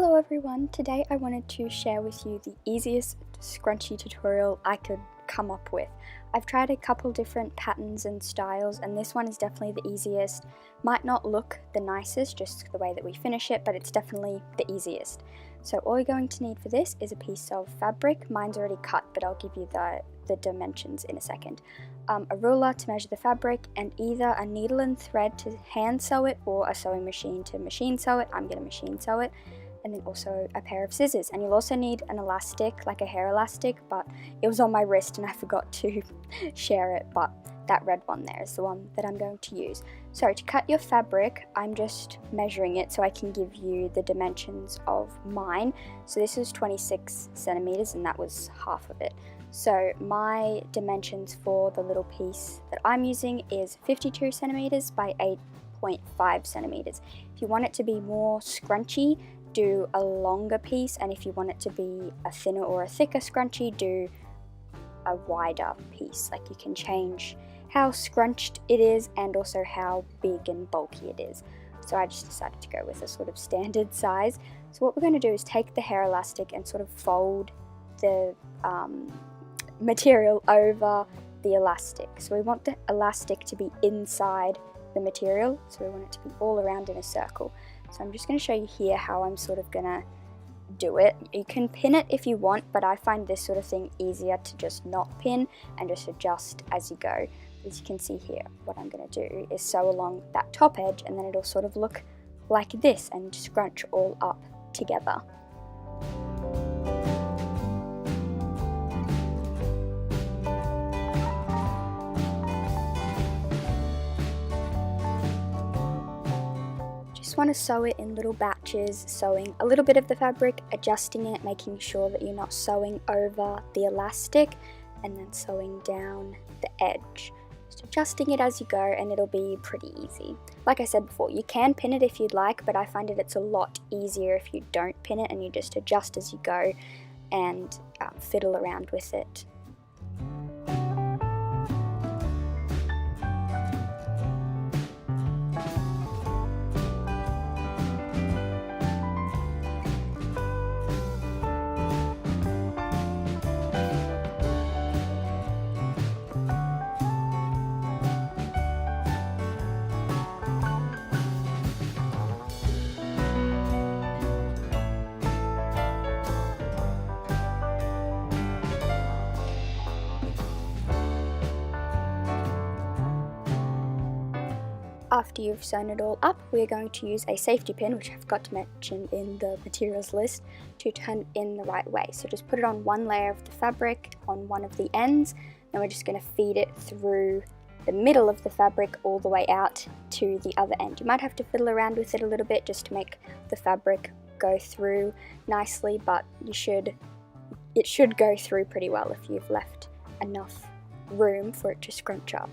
Hello everyone, today I wanted to share with you the easiest scrunchie tutorial I could come up with. I've tried a couple different patterns and styles and this one is definitely the easiest. Might not look the nicest just the way that we finish it, but it's definitely the easiest. So all you're going to need for this is a piece of fabric. Mine's already cut, but I'll give you the dimensions in a second. A ruler to measure the fabric, and either a needle and thread to hand sew it or a sewing machine to machine sew it. I'm going to machine sew it. And then also a pair of scissors, and you'll also need an elastic, like a hair elastic, but it was on my wrist and I forgot to share it, but that red one there is the one that I'm going to use. So to cut your fabric, I'm just measuring it so I can give you the dimensions of mine. So this is 26 centimeters and that was half of it. So my dimensions for the little piece that I'm using is 52 centimeters by 8.5 centimeters. If you want it to be more scrunchy, do a longer piece, and if you want it to be a thinner or a thicker scrunchie, do a wider piece. Like, you can change how scrunched it is and also how big and bulky it is. So I just decided to go with a sort of standard size. So what we're going to do is take the hair elastic and sort of fold the material over the elastic. So we want the elastic to be inside the material, so we want it to be all around in a circle. So I'm just going to show you here how I'm sort of going to do it. You can pin it if you want, but I find this sort of thing easier to just not pin and just adjust as you go. As you can see here, what I'm going to do is sew along that top edge, and then it'll sort of look like this and scrunch all up together. Just want to sew it in little batches, sewing a little bit of the fabric, adjusting it, making sure that you're not sewing over the elastic, and then sewing down the edge. Just adjusting it as you go, and it'll be pretty easy. Like I said before, you can pin it if you'd like, but I find it's a lot easier if you don't pin it and you just adjust as you go and fiddle around with it. After you've sewn it all up, we're going to use a safety pin, which I forgot to mention in the materials list, to turn it in the right way. So just put it on one layer of the fabric on one of the ends, and we're just going to feed it through the middle of the fabric all the way out to the other end. You might have to fiddle around with it a little bit just to make the fabric go through nicely, but it should go through pretty well if you've left enough room for it to scrunch up.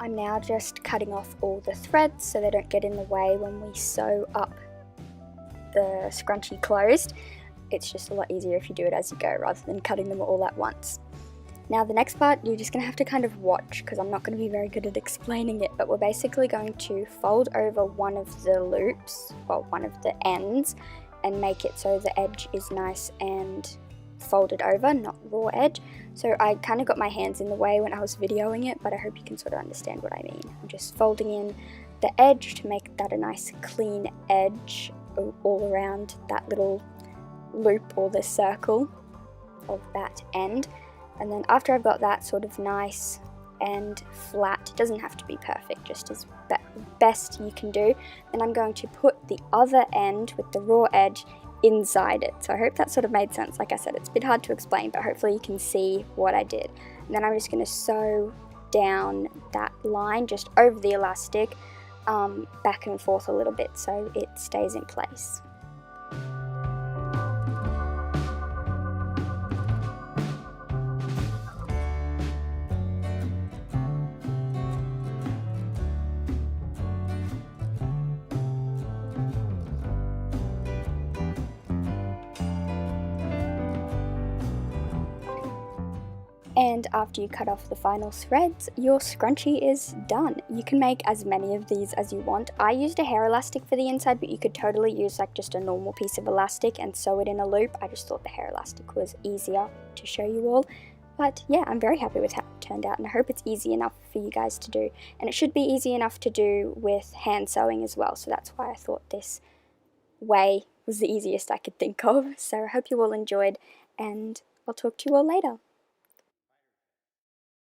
I'm now just cutting off all the threads so they don't get in the way when we sew up the scrunchie closed. It's just a lot easier if you do it as you go rather than cutting them all at once. Now the next part you're just going to have to kind of watch, because I'm not going to be very good at explaining it, but we're basically going to fold over one of the loops, well, one of the ends, and make it so the edge is nice and folded over, not raw edge. So I kind of got my hands in the way when I was videoing it, but I hope you can sort of understand what I mean. I'm just folding in the edge to make that a nice clean edge all around that little loop or the circle of that end. And then after I've got that sort of nice and flat, it doesn't have to be perfect, just as best you can do, then I'm going to put the other end with the raw edge inside it. So I hope that sort of made sense. Like I said, it's a bit hard to explain, but hopefully you can see what I did. And then I'm just going to sew down that line just over the elastic, back and forth a little bit so it stays in place. And after you cut off the final threads, your scrunchie is done. You can make as many of these as you want. I used a hair elastic for the inside, but you could totally use like just a normal piece of elastic and sew it in a loop. I just thought the hair elastic was easier to show you all. But yeah, I'm very happy with how it turned out, and I hope it's easy enough for you guys to do. And it should be easy enough to do with hand sewing as well, so that's why I thought this way was the easiest I could think of. So I hope you all enjoyed, and I'll talk to you all later.